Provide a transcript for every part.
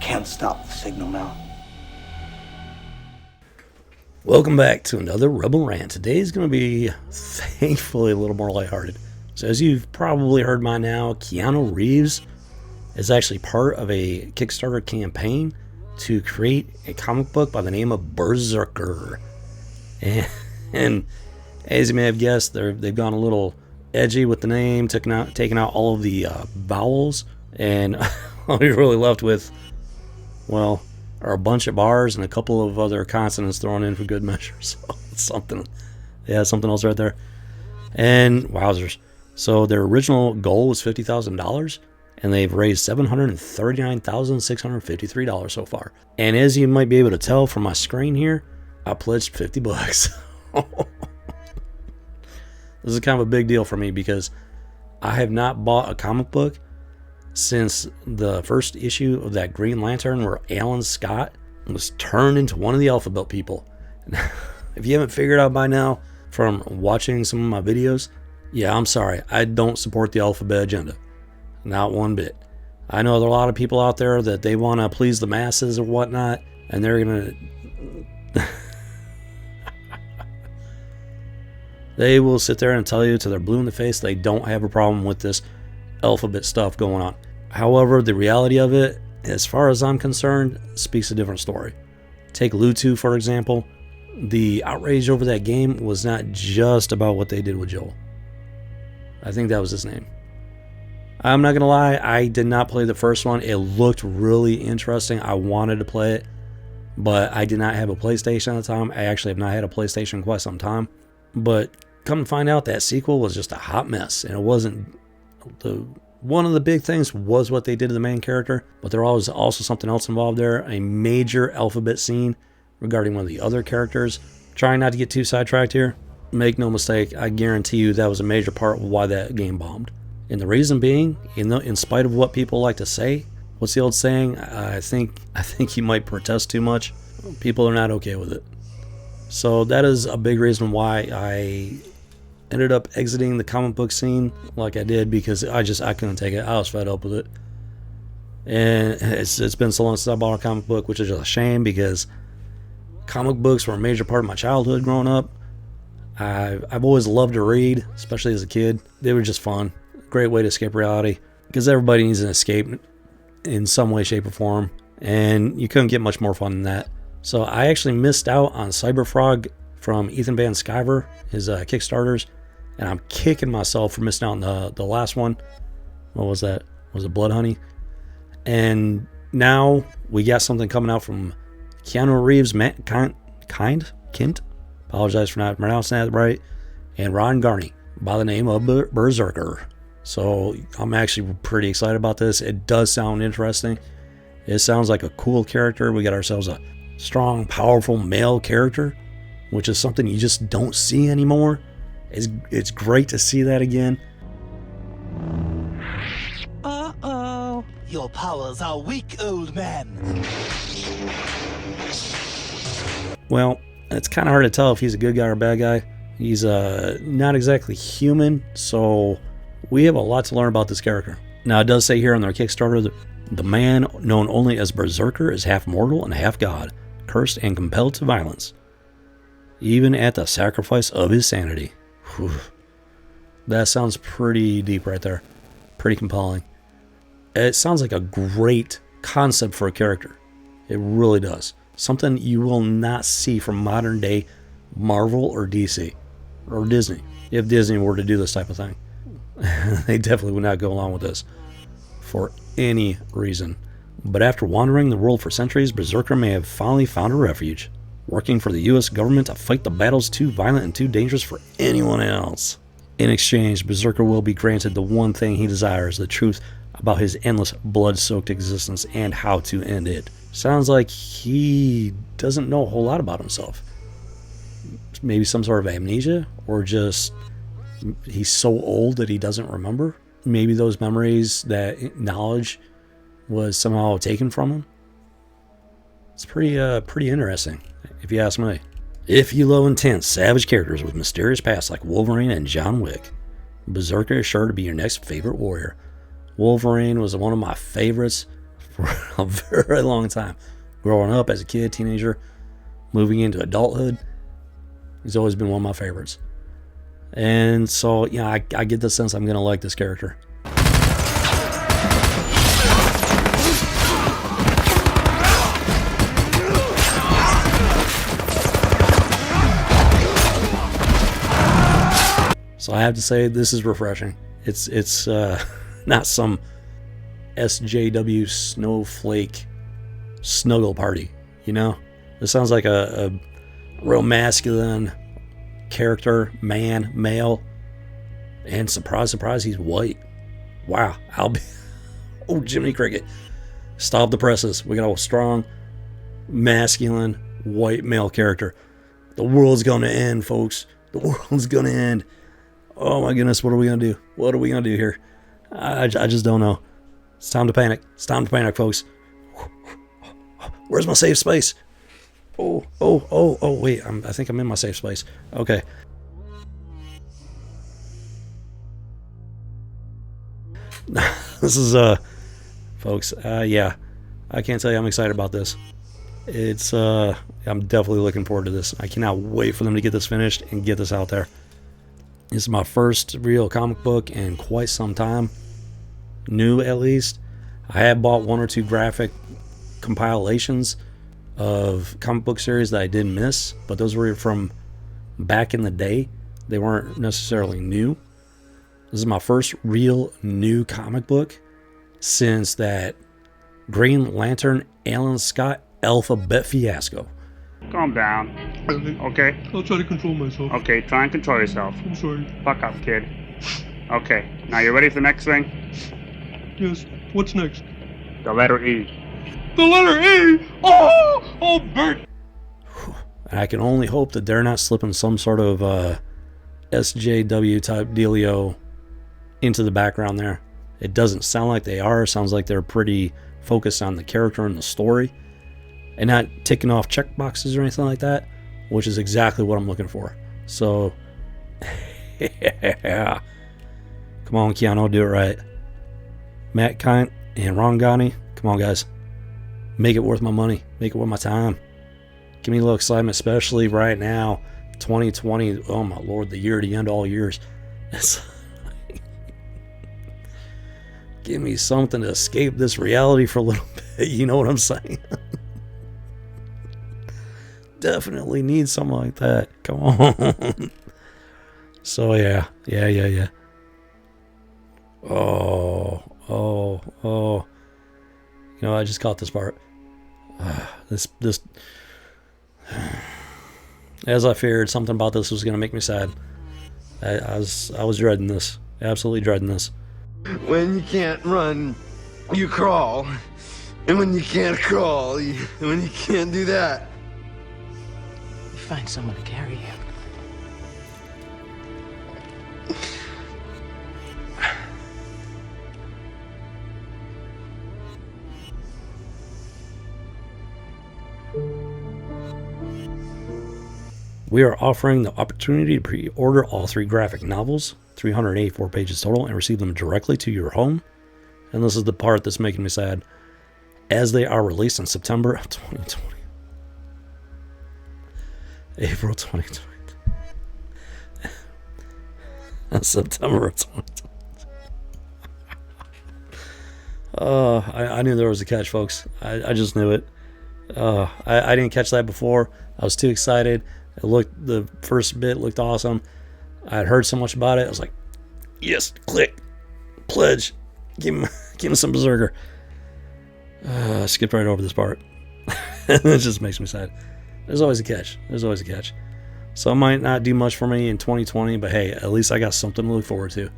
can't stop the signal now. Welcome back to another Rebel Rant. Today's going to be, thankfully, a little more lighthearted. So as you've probably heard by now, Keanu Reeves is actually part of a Kickstarter campaign to create a comic book by the name of BRZRKR. And as you may have guessed, they've gone a little edgy with the name, taking out all of the vowels, and all you're really left with, well, are a bunch of bars and a couple of other consonants thrown in for good measure. So it's something else right there. And wowzers. So their original goal was $50,000, and they've raised $739,653 so far. And as you might be able to tell from my screen here, I pledged $50. This is kind of a big deal for me because I have not bought a comic book since the first issue of that Green Lantern where Alan Scott was turned into one of the alphabet people. If you haven't figured out by now from watching some of my videos, yeah, I'm sorry. I don't support the alphabet agenda. Not one bit. I know there are a lot of people out there that they want to please the masses or whatnot, and they're going to... They will sit there and tell you till they're blue in the face they don't have a problem with this alphabet stuff going on. However, the reality of it, as far as I'm concerned, speaks a different story. Take Lutu, for example. The outrage over that game was not just about what they did with Joel. I think that was his name. I'm not going to lie, I did not play the first one. It looked really interesting. I wanted to play it, but I did not have a PlayStation at the time. I actually have not had a PlayStation in quite some time. But come to find out, that sequel was just a hot mess, and it wasn't one of the big things was what they did to the main character, but there was also something else involved there, a major alphabet scene regarding one of the other characters. Trying not to get too sidetracked here, make no mistake, I guarantee you that was a major part of why that game bombed. And the reason being, in spite of what people like to say, what's the old saying? I think you might protest too much. People are not okay with it. So that is a big reason why I ended up exiting the comic book scene like I did, because I couldn't take it. I was fed up with it. And it's been so long since I bought a comic book, which is a shame because comic books were a major part of my childhood growing up. I've always loved to read, especially as a kid. They were just fun. Great way to escape reality, because everybody needs an escape in some way, shape, or form. And you couldn't get much more fun than that. So I actually missed out on Cyberfrog from Ethan Van Sciver, his Kickstarters, and I'm kicking myself for missing out on the last one. What was that? Was it Blood Honey? And now we got something coming out from Keanu Reeves, Kint, apologize for not pronouncing that right, and Ron Garney by the name of BRZRKR. So I'm actually pretty excited about this. It does sound interesting. It sounds like a cool character. We got ourselves a strong, powerful male character, which is something you just don't see anymore. It's great to see that again. Uh-oh. Your powers are weak, old man. Well, it's kind of hard to tell if he's a good guy or a bad guy. He's not exactly human, so we have a lot to learn about this character. Now, it does say here on their Kickstarter that the man known only as BRZRKR is half mortal and half god, cursed and compelled to violence, even at the sacrifice of his sanity. Whew. That sounds pretty deep right there. Pretty compelling. It sounds like a great concept for a character. It really does. Something you will not see from modern day Marvel or DC or Disney. If Disney were to do this type of thing, they definitely would not go along with this for any reason. But after wandering the world for centuries, BRZRKR may have finally found a refuge, working for the U.S. government to fight the battles too violent and too dangerous for anyone else. In exchange, BRZRKR will be granted the one thing he desires, the truth about his endless blood-soaked existence and how to end it. Sounds like he doesn't know a whole lot about himself. Maybe some sort of amnesia, or just he's so old that he doesn't remember. Maybe those memories, that knowledge was somehow taken from him. It's pretty interesting, if you ask me. If you love intense, savage characters with mysterious pasts like Wolverine and John Wick, BRZRKR is sure to be your next favorite warrior. Wolverine was one of my favorites for a very long time. Growing up as a kid, teenager, moving into adulthood, he's always been one of my favorites. And so, yeah, I get the sense I'm going to like this character. So I have to say, this is refreshing. It's not some SJW snowflake snuggle party, you know? This sounds like a real masculine character, male, and surprise, he's white. Wow, oh, Jiminy Cricket. Stop the presses. We got a strong, masculine, white male character. The world's gonna end, folks. The world's gonna end. Oh my goodness, what are we gonna do? What are we gonna do here? I just don't know. It's time to panic. It's time to panic, folks. Where's my safe space? Oh, wait, I think I'm in my safe space. Okay. This is, folks, yeah. I can't tell you I'm excited about this. It's, I'm definitely looking forward to this. I cannot wait for them to get this finished and get this out there. This is my first real comic book in quite some time. New, at least. I have bought one or two graphic compilations of comic book series that I did miss, but those were from back in the day. They weren't necessarily new. This is my first real new comic book since that Green Lantern Alan Scott alphabet fiasco. Calm down. Okay? I'll try to control myself. Okay, try and control yourself. I'm sorry. Fuck up, kid. Okay, now you ready for the next thing? Yes. What's next? The letter E. The letter E! Oh, Bert! I can only hope that they're not slipping some sort of SJW type dealio into the background there. It doesn't sound like they are. It sounds like they're pretty focused on the character and the story and not ticking off check boxes or anything like that, which is exactly what I'm looking for. So, yeah. Come on, Keanu, do it right. Matt Kint and Ron Gani, come on, guys. Make it worth my money. Make it worth my time. Give me a little excitement, especially right now, 2020. Oh, my Lord, the year to end all years. Give me something to escape this reality for a little bit. You know what I'm saying? Definitely need something like that. Come on. So, yeah. Oh. You know, I just caught this part. This. As I feared, something about this was going to make me sad. I was dreading this. Absolutely dreading this. When you can't run, you crawl. And when you can't crawl, when you can't do that, You find someone to carry you. We are offering the opportunity to pre-order all 3 graphic novels, 384 pages total, and receive them directly to your home. And this is the part that's making me sad. As they are released in September of 2020. April 2020. September of 2020. I knew there was a catch, folks. I just knew it. I didn't catch that before. I was too excited. The first bit looked awesome. I had heard so much about it. I was like, yes, click, pledge, give him some Berserker. I skipped right over this part. It just makes me sad. There's always a catch. So it might not do much for me in 2020, but hey, at least I got something to look forward to.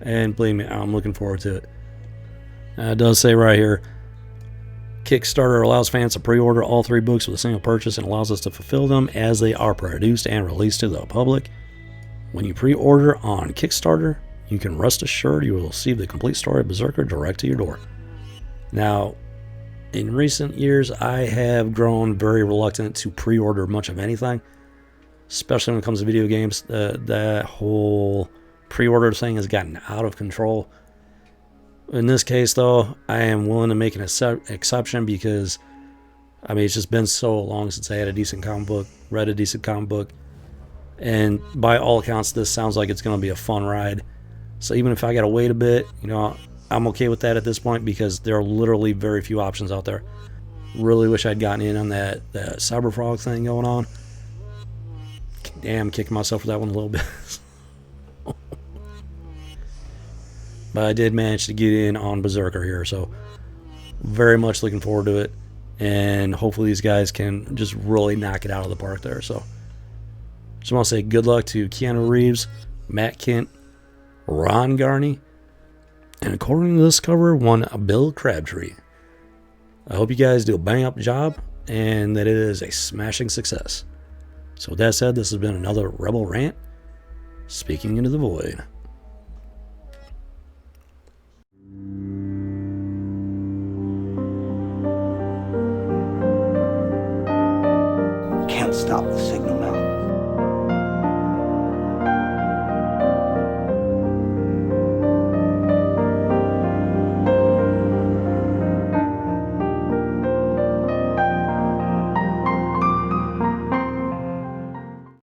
And believe me, I'm looking forward to it. It does say right here, Kickstarter allows fans to pre-order all 3 books with a single purchase and allows us to fulfill them as they are produced and released to the public. When you pre-order on Kickstarter, you can rest assured you will receive the complete story of Berserker direct to your door. Now, in recent years, I have grown very reluctant to pre-order much of anything, especially when it comes to video games. That whole pre-order thing has gotten out of control. In this case, though, I am willing to make an exception because, I mean, it's just been so long since I had a decent comic book, read a decent comic book, and by all accounts, this sounds like it's going to be a fun ride. So even if I got to wait a bit, you know, I'm okay with that at this point because there are literally very few options out there. Really wish I'd gotten in on that Cyber Frog thing going on. Damn, kicking myself for that one a little bit. But I did manage to get in on BRZRKR here, so very much looking forward to it. And hopefully these guys can just really knock it out of the park there. So just want to say good luck to Keanu Reeves, Matt Kent, Ron Garney, and according to this cover, one Bill Crabtree. I hope you guys do a bang up job and that it is a smashing success. So with that said, this has been another Rebel Rant, speaking into the void. Can't stop the signal.